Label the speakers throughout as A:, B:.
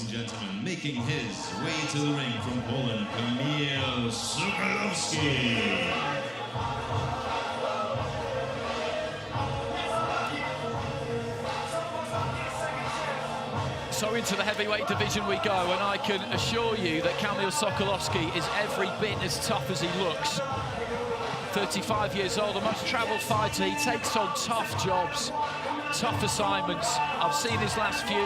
A: and gentlemen, making his way to the ring from Poland, Kamil Sokolowski.
B: So into the heavyweight division we go, and I can assure you that Kamil Sokolowski is every bit as tough as he looks. 35 years old, a much-travelled fighter. He takes on tough jobs, tough assignments. I've seen his last few.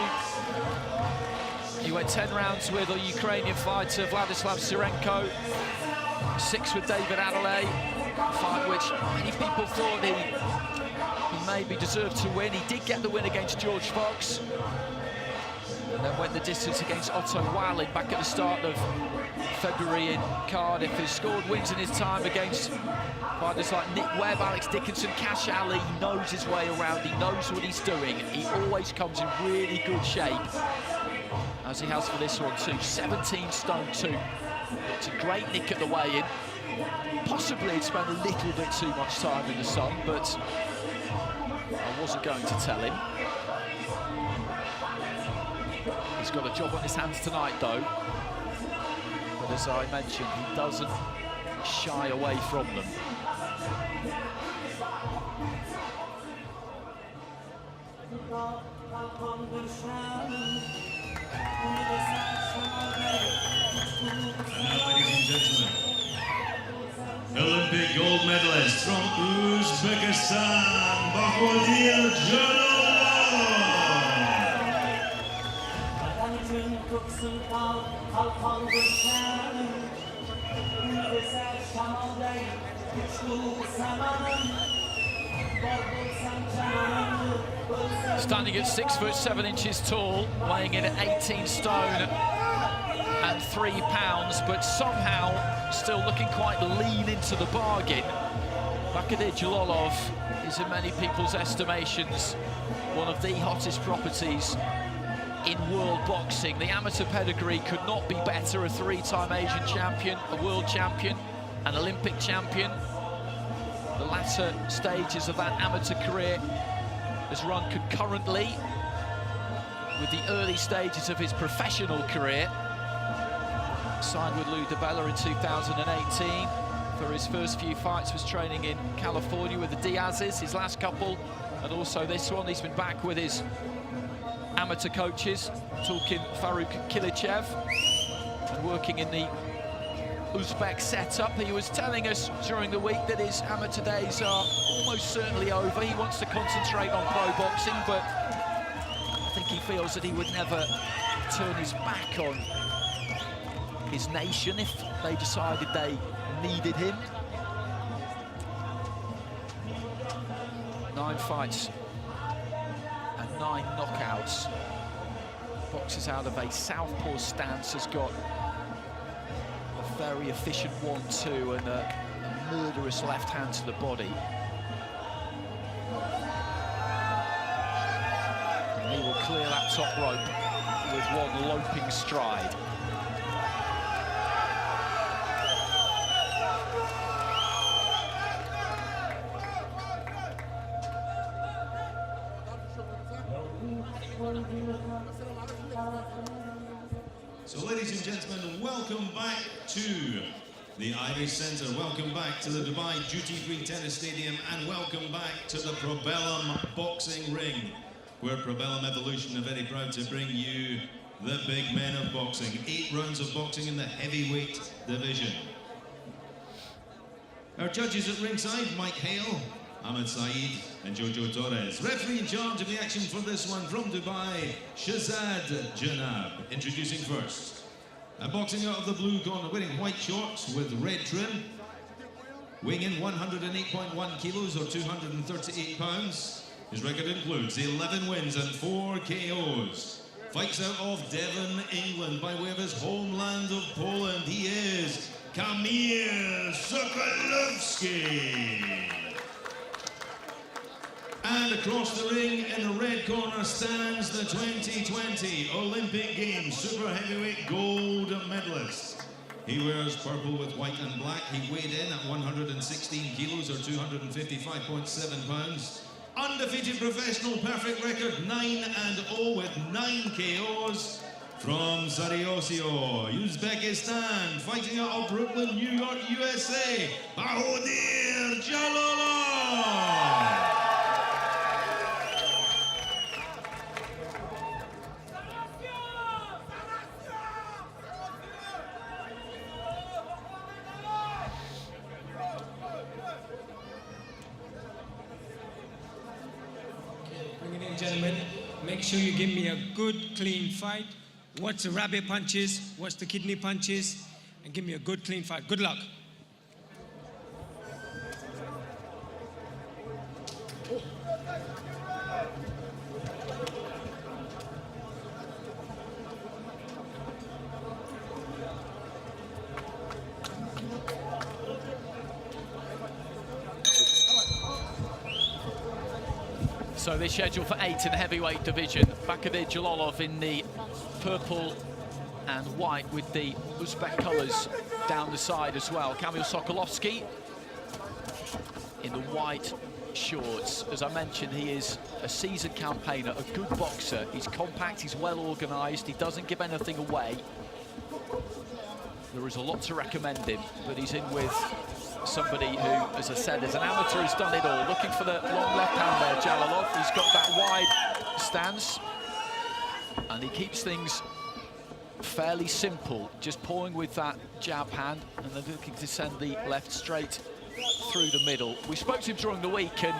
B: He went 10 rounds with a Ukrainian fighter, Vladislav Sirenko, 6 with David Adelaide, a fight which many people thought he maybe deserved to win. He did get the win against George Fox, and then went the distance against Otto Wallin back at the start of February in Cardiff. He's scored wins in his time against fighters like Nick Webb, Alex Dickinson, Cash Ali. He knows his way around, he knows what he's doing. He always comes in really good shape, as he has for this one too. 17 stone 2. It's a great nick at the weigh-in. Possibly he'd spent a little bit too much time in the sun, but I wasn't going to tell him. He's got a job on his hands tonight, though. But as I mentioned, he doesn't shy away from them.
A: And now, ladies and gentlemen, Olympic gold medalist from Uzbekistan, Bakhodir Jalolov.
B: Standing at 6'7" tall, weighing in at 18 stone and 3 pounds, but somehow still looking quite lean into the bargain. Bakhodir Jalolov is, in many people's estimations, one of the hottest properties in world boxing. The amateur pedigree could not be better. A 3-time Asian champion, a world champion, an Olympic champion. The latter stages of that amateur career has run concurrently with the early stages of his professional career. Signed with Lou DiBella in 2018. For his first few fights was training in California with the Diaz's, his last couple, and also this one. He's been back with his amateur coaches, talking Farouk Kilichev, and working in the Uzbek setup. He was telling us during the week that his amateur days are almost certainly over. He wants to concentrate on pro boxing, but I think he feels that he would never turn his back on his nation if they decided they needed him. 9 fights and 9 knockouts. Boxes out of a southpaw stance, has got a very efficient 1-2 and a murderous left hand to the body. And he will clear that top rope with one loping stride.
A: So, ladies and gentlemen, welcome back to the Irish Centre. Welcome back to the Dubai Duty-Free Tennis Stadium, and welcome back to the Probellum Boxing Ring, where Probellum Evolution are very proud to bring you the big men of boxing. 8 rounds of boxing in the heavyweight division. Our judges at ringside: Mike Hale, Ahmed Saeed and Jojo Torres. Referee in charge of the action for this one from Dubai, Shazad Janab. Introducing first, boxing out of the blue corner, wearing white shorts with red trim, weighing in 108.1 kilos or 238 pounds. His record includes 11 wins and 4 KOs. Fights out of Devon, England, by way of his homeland of Poland. He is Kamil Sokolowski. And across the ring in the red corner stands the 2020 Olympic Games Super Heavyweight Gold Medalist. He wears purple with white and black. He weighed in at 116 kilos or 255.7 pounds. Undefeated professional, perfect record 9-0 with 9 KOs. From Sarajevo, Uzbekistan, fighting out of Brooklyn, New York, USA, Bakhodir Jalolov.
C: Bring it in, gentlemen. Make sure you give me a good, clean fight. Watch the rabbit punches, watch the kidney punches, and give me a good, clean fight. Good luck.
B: So they're scheduled for 8 in the heavyweight division. Bakhodir Jalolov in the purple and white with the Uzbek colours down the side as well. Kamil Sokolowski in the white shorts. As I mentioned, he is a seasoned campaigner, a good boxer. He's compact, he's well organised, he doesn't give anything away. There is a lot to recommend him, but he's in with somebody who, as I said, as an amateur, has done it all. Looking for the long left hand there, Jalolov. He's got that wide stance, and he keeps things fairly simple, just pawing with that jab hand, and then looking to send the left straight through the middle. We spoke to him during the week, and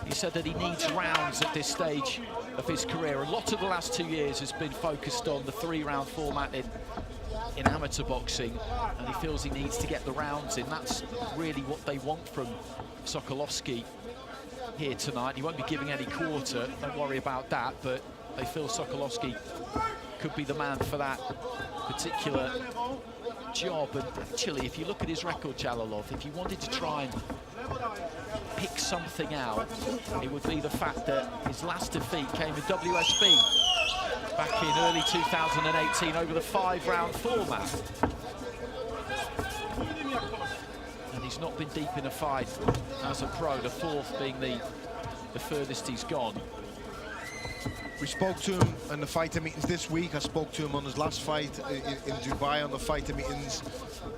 B: he said that he needs rounds at this stage of his career. A lot of the last 2 years has been focused on the 3-round format in amateur boxing, and he feels he needs to get the rounds in. That's really what they want from Sokolowski here tonight. He won't be giving any quarter, don't worry about that, but they feel Sokolowski could be the man for that particular job. And actually, if you look at his record, Jalolov, if you wanted to try and pick something out, it would be the fact that his last defeat came in WSB back in early 2018 over the 5-round format. And he's not been deep in a fight as a pro, the 4th being the furthest he's gone.
D: We spoke to him in the fighter meetings this week. I spoke to him on his last fight in Dubai on the fighter meetings.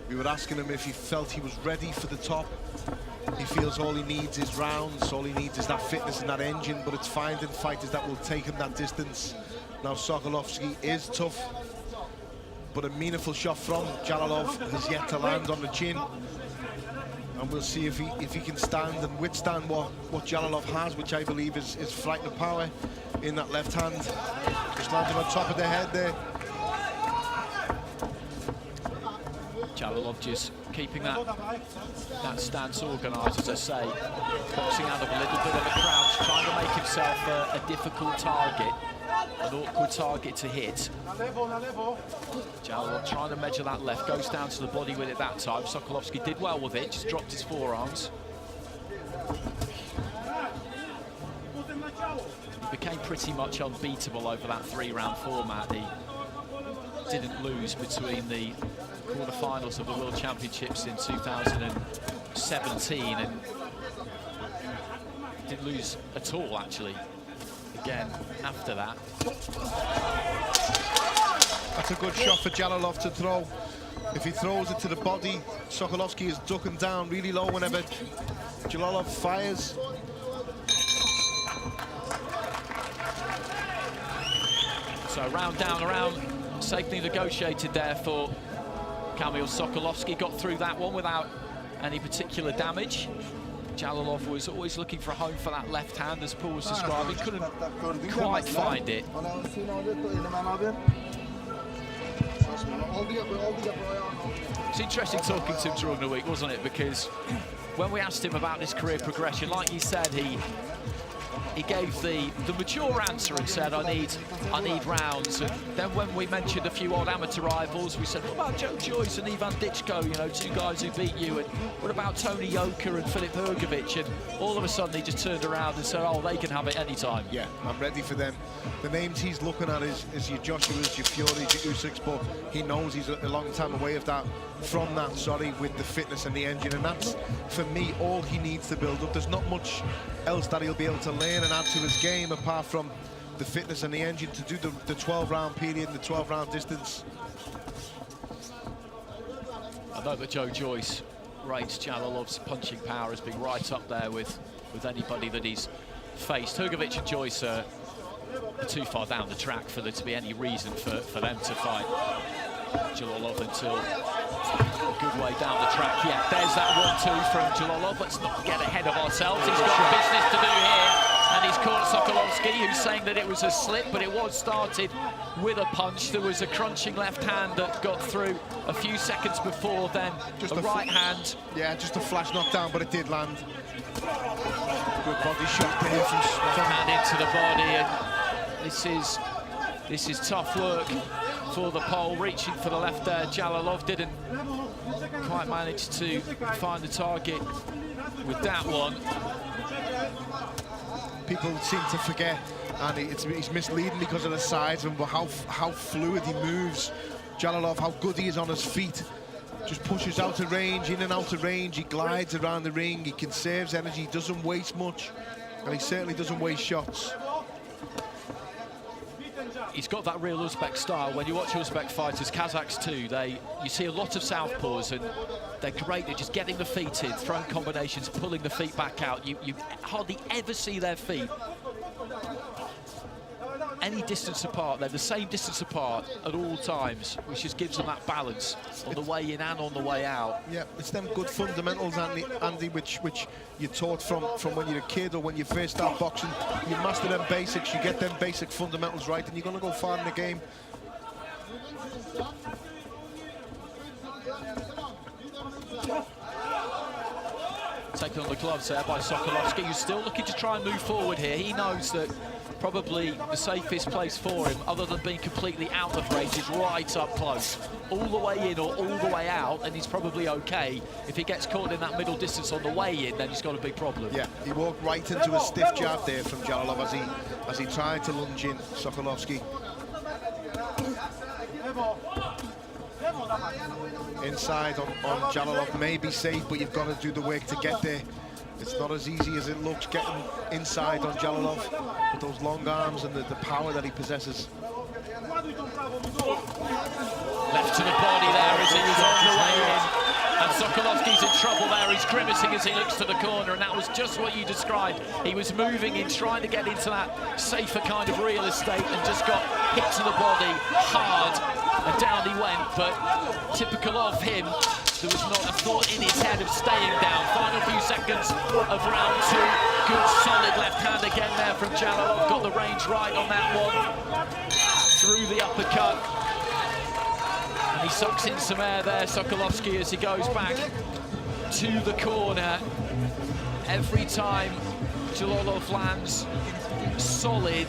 D: We were asking him if he felt he was ready for the top. He feels all he needs is rounds, all he needs is that fitness and that engine, but it's finding fighters that will take him that distance. Now Sokolowski is tough, but a meaningful shot from Jalolov has yet to land on the chin. And we'll see if he can stand and withstand what Jalolov has, which I believe is frightening power in that left hand. Just landing on top of the head there.
B: Jalolov just keeping that stance organised, as I say, boxing out of a little bit of a crouch, trying to make himself a difficult target, an awkward target to hit. Jalolov trying to measure that left, goes down to the body with it that time. Sokolowski did well with it, just dropped his forearms. He became pretty much unbeatable over that 3-round format. He didn't lose between the quarterfinals of the World Championships in 2017 and didn't lose at all, actually, again after that.
D: That's a good shot for Jalolov to throw. If he throws it to the body, Sokolowski is ducking down really low whenever Jalolov fires.
B: So round down, around, safely negotiated there for Kamil Sokolowski. Got through that one without any particular damage. Jalolov was always looking for a home for that left hand, as Paul was describing. Couldn't quite find it. It's interesting talking to him during the week, wasn't it? Because when we asked him about his career progression, like he said, he gave the mature answer and said, I need rounds. And then when we mentioned a few old amateur rivals, we said, what about Joe Joyce and Ivan Ditchko, you know, 2 guys who beat you? And what about Tony Yoka and Filip Hrgovic? And all of a sudden he just turned around and said, oh, they can have it anytime.
D: Yeah, I'm ready for them. The names he's looking at is your Joshuas, your Furies, your Usyks, but he knows he's a long time away with that with the fitness and the engine, and that's, for me, all he needs to build up. There's not much else that he'll be able to learn and add to his game apart from the fitness and the engine to do the 12-round period and the 12-round distance.
B: I know that Joe Joyce rates Jalolov's punching power as being right up there with anybody that he's faced. Hrgovic and Joyce are too far down the track for there to be any reason for them to fight Jalolov until a good way down the track. Yeah, there's that 1-2 from Jalolov. Let's not get ahead of ourselves. He's got business to do here. And he's caught Sokolowski, who's saying that it was a slip, but it was started with a punch. There was a crunching left hand that got through a few seconds before, then just a right hand.
D: Yeah, just a flash knockdown, but it did land. Good body shot there from
B: hand into the body, and this is tough work for the Pole. Reaching for the left there, Jalolov didn't quite manage to find the target with that one.
D: People seem to forget, and he's misleading because of the size of him, but how fluid he moves. Jalolov, how good he is on his feet. Just pushes out of range, in and out of range. He glides around the ring, he conserves energy, doesn't waste much, and he certainly doesn't waste shots.
B: He's got that real Uzbek style. When you watch Uzbek fighters, Kazakhs too, you see a lot of southpaws, and they're great at just getting the feet in, throwing combinations, pulling the feet back out. You hardly ever see their feet any distance apart. They're the same distance apart at all times, which just gives them that balance on the way in and on the way out.
D: Yeah, it's them good fundamentals, Andy, which you're taught from when you're a kid or when you first start boxing. You master them basics, you get them basic fundamentals right, and you're going to go far in the game.
B: Taken on the gloves there by Sokolowski, who's still looking to try and move forward here. He knows that probably the safest place for him, other than being completely out of range, is right up close. All the way in or all the way out, and he's probably okay. If he gets caught in that middle distance on the way in, then he's got a big problem. Yeah,
D: he walked right into a stiff jab there from Jalolov as he tried to lunge in, Sokolowski. Inside on Jalolov may be safe, but you've got to do the work to get there. It's not as easy as it looks getting inside on Jalolov with those long arms and the power that he possesses.
B: Left to the body there as he was on the way in. And Sokolowski's in trouble there. He's grimacing as he looks to the corner, and that was just what you described. He was moving in, trying to get into that safer kind of real estate, and just got hit to the body hard, and down he went. But typical of him, there was not a thought in his head of staying down. Final few seconds of round two. Good solid left hand again there from Jalolov. Got the range right on that one. Through the uppercut. And he sucks in some air there, Sokolowski, as he goes back to the corner. Every time Jalolov lands solid,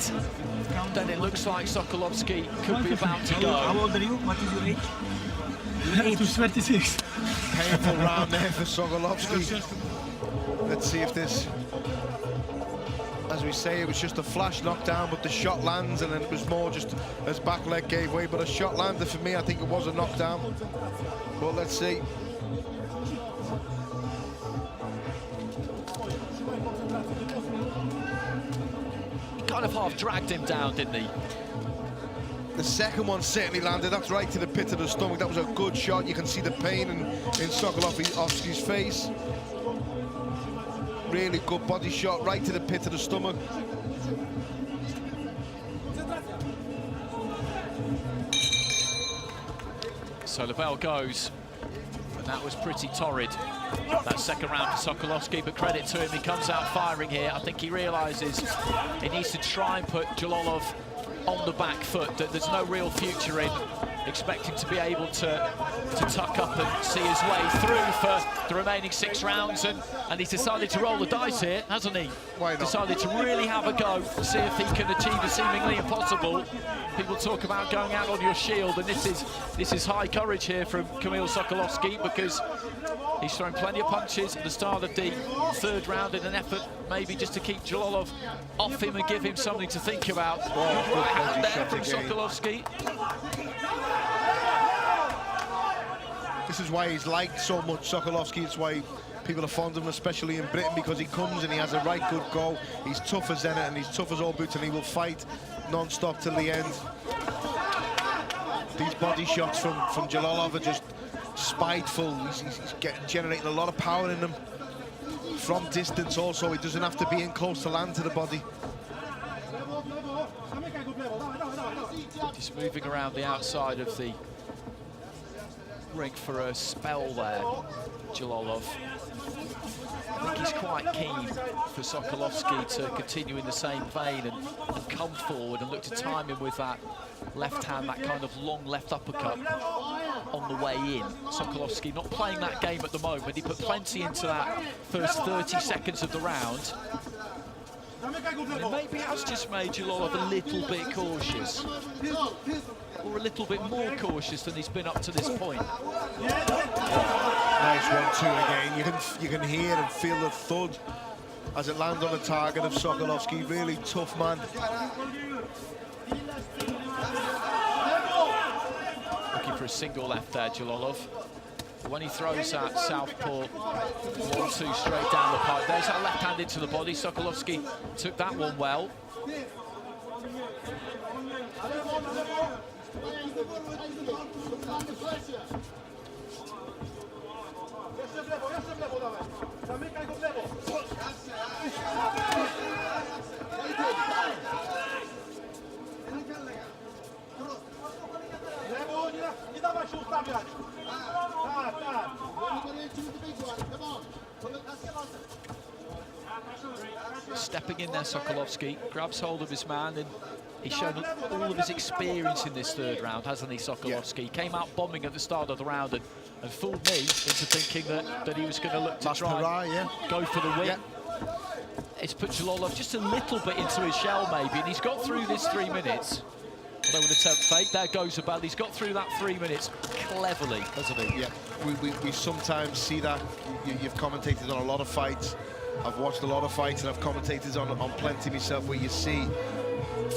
B: then it looks like Sokolowski could be about to go.
E: How old are you? What is your age? Age is 26.
D: Painful round there for Sokolowski. Let's see if this, as we say, it was just a flash knockdown, but the shot lands, and then it was more just as back leg gave way. But a shot landed for me. I think it was a knockdown. But let's see.
B: Kind of half dragged him down, didn't he?
D: The second one certainly landed. That's right to the pit of the stomach. That was a good shot. You can see the pain in Sokolowski's face. Really good body shot, right to the pit of the stomach.
B: So the bell goes, and that was pretty torrid, that second round for Sokolowski, but credit to him, he comes out firing here. I think he realises he needs to try and put Jalolov on the back foot, that there's no real future in expecting to be able to tuck up and see his way through for the remaining 6 rounds, and he's decided to roll the dice here, hasn't he?
D: Why not?
B: Decided to really have a go, see if he can achieve the seemingly impossible. People talk about going out on your shield, and this is high courage here from Kamil Sokolowski, because he's thrown plenty of punches at the start of the 3rd round in an effort maybe just to keep Jalolov off him and give him something to think about. Good right hand there from Sokolowski.
D: This is why he's liked so much, Sokolowski. It's why people are fond of him, especially in Britain, because he comes and he has a right good go. He's tough as Zenit and he's tough as all boots, and he will fight non-stop till the end. These body shots from Jalolov are just spiteful. He's generating a lot of power in them. From distance also, he doesn't have to be in close to land to the body.
B: Just moving around the outside of the ring for a spell there, Jalolov. I think he's quite keen for Sokolowski to continue in the same vein and come forward and look to time him with that left hand, that kind of long left uppercut on the way in. Sokolowski not playing that game at the moment. He put plenty into that first 30 seconds of the round. And maybe has just made Jalolov a little bit cautious, or a little bit more cautious than he's been up to this point.
D: Nice 1-2 again. You can hear and feel the thud as it lands on the target of Sokolowski. Really tough man.
B: Looking for a single left there, Jalolov. But when he throws that southpaw 1-2 straight down the pipe, there's that left hand into the body. Sokolowski took that one well. Stepping in there, Sokolowski grabs hold of his man, and he's shown all of his experience in this third round, hasn't he, Sokolowski?
D: Yeah.
B: Came out bombing at the start of the round and fooled me into thinking that he was going to look to try and go for the win. Yeah. It's put Jalolov just a little bit into his shell, maybe, and he's got through this 3 minutes. Although with attempt fake, there goes a bell. He's got through that 3 minutes cleverly, hasn't he?
D: Yeah, we sometimes see that. You've commentated on a lot of fights. I've watched a lot of fights, and I've commentated on plenty myself, where you see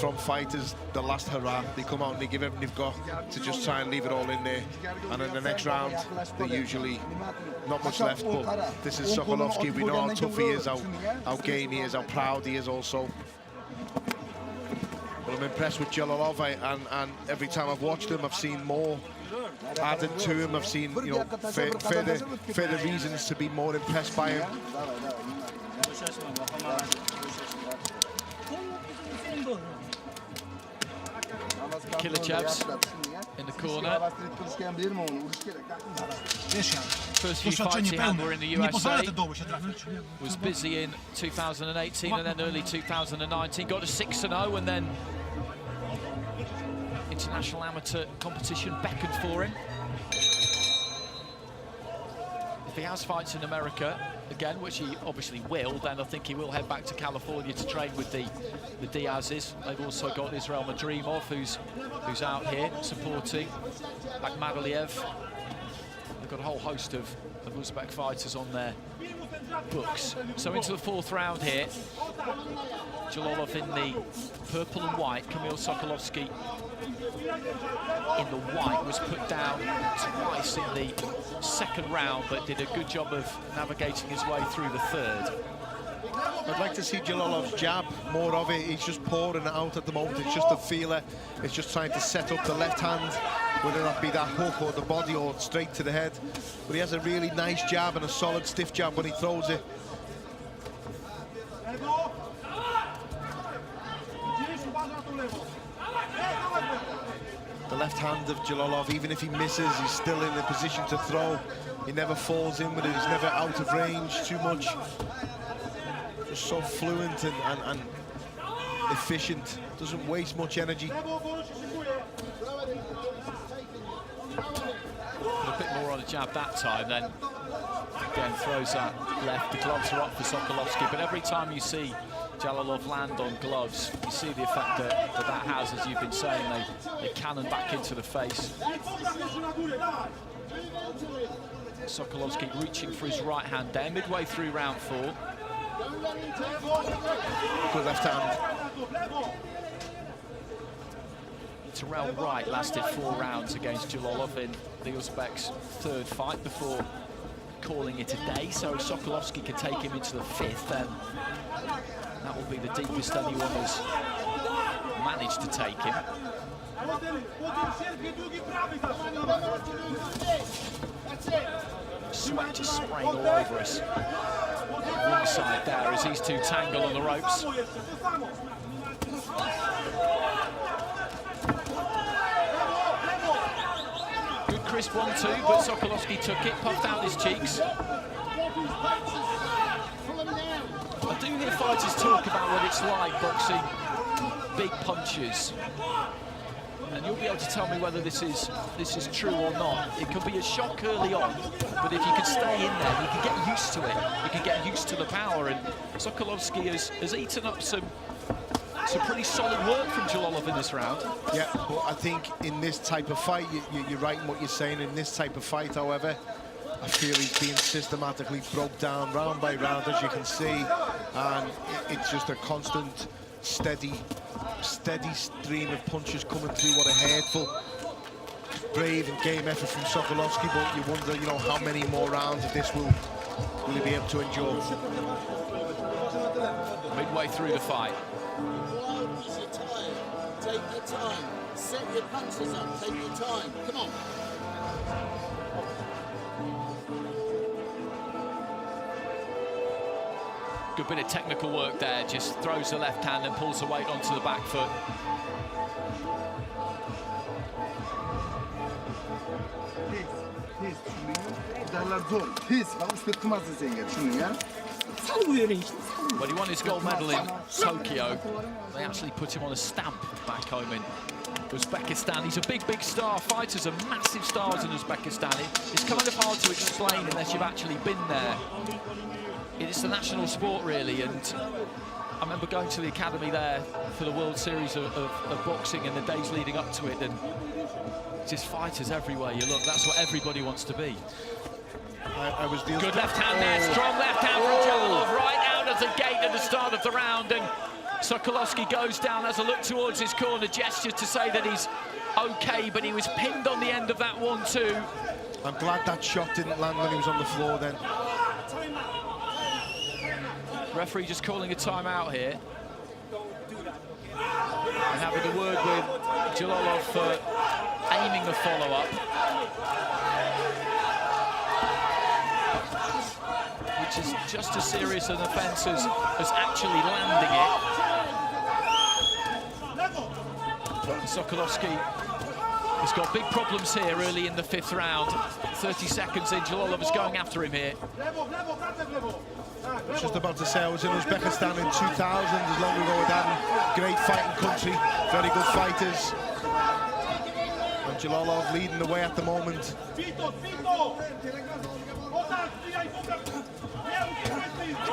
D: from fighters the last hurrah. They come out and they give everything they've got to just try and leave it all in there. And in the next round, they're usually not much left. But this is Sokolowski. We know how tough he is, how game he is, how proud he is also. But I'm impressed with Jalolov, and every time I've watched him, I've seen more added to him. I've seen, you know, further reasons to be more impressed by him.
B: Kilachev's in the corner. First few fights he had were in the USA. Was busy in 2018 and then early 2019. Got to 6-0, and then international amateur competition beckoned for him. If he has fights in America again, which he obviously will, then I think he will head back to California to train with the Diaz's. They've also got Israel Madrimov, who's out here supporting Akhmadaliev. They've got a whole host of Uzbek fighters on their books. So into the fourth round here. Jalolov in the purple and white. Kamil Sokolowski in the white was put down twice in the second round, but did a good job of navigating his way through the third.
D: I'd like to see Jalolov's jab, more of it. He's just pouring it out at the moment. It's just a feeler. It's just trying to set up the left hand, whether that be that hook or the body or straight to the head. But he has a really nice jab and a solid stiff jab when he throws it. The left hand of Jalolov, even if he misses, he's still in a position to throw. He never falls in with it. He's never out of range too much. Just so fluent and efficient. Doesn't waste much energy.
B: A bit more on the jab that time, then again throws that left. The gloves are up for Sokolowski, but every time you see Jalolov land on gloves, you see the effect that has, as you've been saying. They cannon back into the face. Sokolowski reaching for his right hand there, midway through round 4.
D: Good left hand.
B: Terrell Wright lasted 4 rounds against Jalolov in the Uzbek's third fight before calling it a day. So if Sokolowski can take him into the 5th, then that will be the deepest anyone has managed to take him. Sweat just spraying all over us. Ringside there as these two tangle on the ropes. Good crisp 1-2, but Sokolowski took it, puffed out his cheeks. I do hear fighters talk about what it's like boxing big punches. And you'll be able to tell me whether this is true or not. It can be a shock early on, but if you can stay in there, you can get used to it. You can get used to the power, and Sokolowski has eaten up some pretty solid work from Jalolov in this round.
D: Yeah, but I think in this type of fight, you're right in what you're saying. In this type of fight, however, I feel he's being systematically broke down round by round, as you can see, and it's just a constant, steady stream of punches coming through. What a hateful, brave and game effort from Sokolowski, but you wonder, you know, how many more rounds of this will he be able to endure?
B: Midway through the fight.
F: Take your time. Set your punches up. Take your time. Come on.
B: Good bit of technical work there. Just throws the left hand and pulls the weight onto the back foot. When he won his gold medal in Tokyo, they actually put him on a stamp back home in Uzbekistan. He's a big star. Fighters are massive stars in Uzbekistan. It's kind of hard to explain unless you've actually been there. It's the national sport, really, and I remember going to the academy there for the World Series of boxing in the days leading up to it, and just fighters everywhere you look. That's what everybody wants to be.
D: I was
B: Good left hand there, strong left hand from Jalolov, right out of the gate at the start of the round, and Sokolowski goes down, has a look towards his corner, gesture to say that he's okay, but he was pinned on the end of that 1-2.
D: I'm glad that shot didn't land when he was on the floor then.
B: Referee just calling a timeout here. And having a word with Jalolov for aiming the follow-up. Which is just as serious an offence as actually landing it. Sokolowski has got big problems here early in the 5th round. 30 seconds in, Jalolov is going after him here.
D: I was just about to say, I was in Uzbekistan in 2000, as long ago as that. Great fighting country, very good fighters. And Jalolov leading the way at the moment.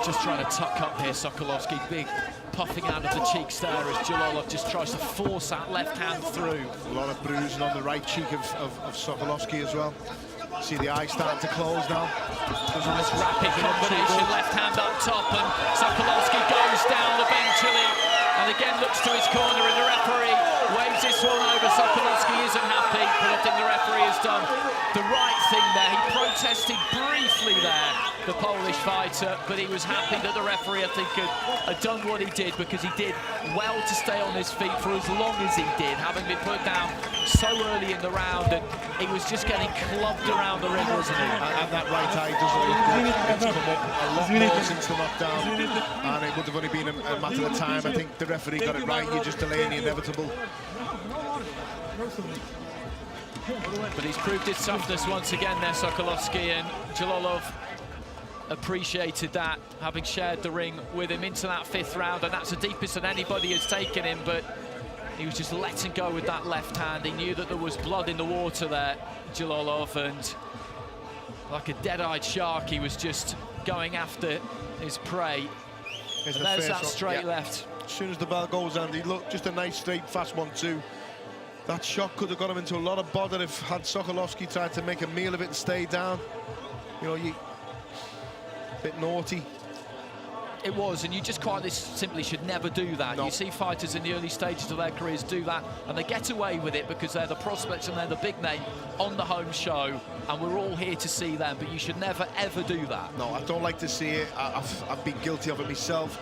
B: Just trying to tuck up here, Sokolowski. Big puffing out of the cheeks there as Jalolov just tries to force that left hand through.
D: A lot of bruising on the right cheek of Sokolowski as well. See the eye starting to close now.
B: Nice rapid combination, left hand up top, and Sokolowski goes down eventually, and again looks to his corner, and the referee waves this one over. Sokolowski isn't happy, but I think the referee has done the right thing there. He protested briefly there, the Polish fighter, but he was happy that the referee, I think, had done what he did, because he did well to stay on his feet for as long as he did, having been put down so early in the round, and he was just getting clubbed around the ring, wasn't he?
D: And that right eye doesn't look good. It's come up a lot more since the knockdown, and it would have only been a matter of time. I think the referee got it right. You're just delaying the inevitable.
B: But he's proved his toughness once again there, Sokolowski, and Jalolov appreciated that, having shared the ring with him into that 5th round, and that's the deepest that anybody has taken him, but he was just letting go with that left hand. He knew that there was blood in the water there, Jalolov, and like a dead-eyed shark, he was just going after his prey. And there's that straight left.
D: As soon as the bell goes, Andy, look, just a nice, straight, fast 1-2. That shot could have got him into a lot of bother if had Sokolowski tried to make a meal of it and stay down. You know, a bit naughty.
B: It was, and you just quite simply should never do that.
D: No.
B: You see fighters in the early stages of their careers do that, and they get away with it because they're the prospects and they're the big name on the home show, and we're all here to see them, but you should never, ever do that.
D: No, I don't like to see it. I've been guilty of it myself.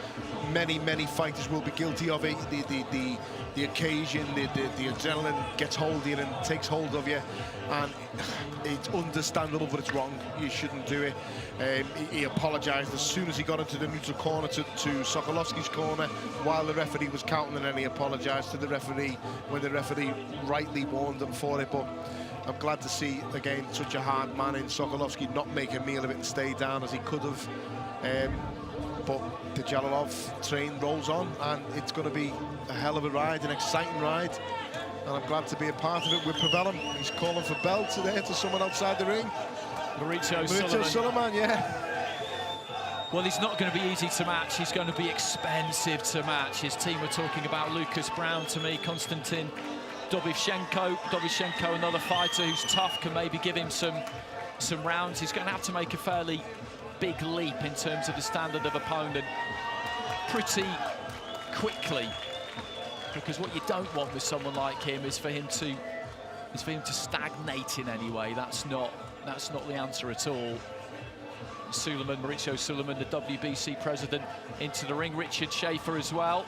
D: Many fighters will be guilty of it. The occasion, the adrenaline gets hold of you and takes hold of you, and it's understandable, but it's wrong. You shouldn't do it. He apologised as soon as he got into the neutral corner to Sokolowski's corner while the referee was counting, and then he apologised to the referee when the referee rightly warned him for it. But I'm glad to see, again, such a hard man in Sokolowski not make a meal of it and stay down as he could have. But the Jalolov train rolls on, and it's going to be a hell of a ride, an exciting ride. And I'm glad to be a part of it with Pavellum. He's calling for belts there to someone outside the ring.
B: Mauricio
D: Sulaiman, yeah.
B: Well, he's not going to be easy to match. He's going to be expensive to match. His team were talking about Lucas Brown to me, Konstantin Dobyshenko. Dobyshenko, another fighter who's tough, can maybe give him some rounds. He's going to have to make a fairly big leap in terms of the standard of opponent pretty quickly, because what you don't want with someone like him is for him to stagnate in any way. That's not the answer at all. Mauricio Sulaiman, the WBC president, into the ring. Richard Schaefer as well.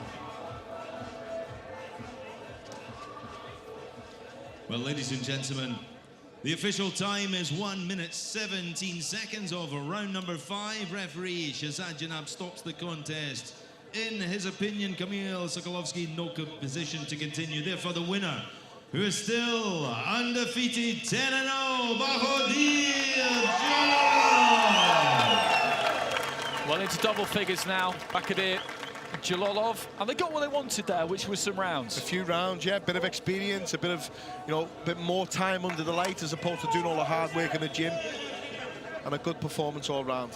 A: Well, ladies and gentlemen, the official time is 1 minute 17 seconds of round number 5. Referee Shazad Janab stops the contest. In his opinion, Kamil Sokolowski no position to continue. Therefore, the winner, who is still undefeated, 10-0, Bakhodir Jalolov.
B: Well, into double figures now, Bakhodir Jalolov, and they got what they wanted there, which was some rounds.
D: A few rounds, yeah, a bit of experience, a bit of, bit more time under the light as opposed to doing all the hard work in the gym, and a good performance all round.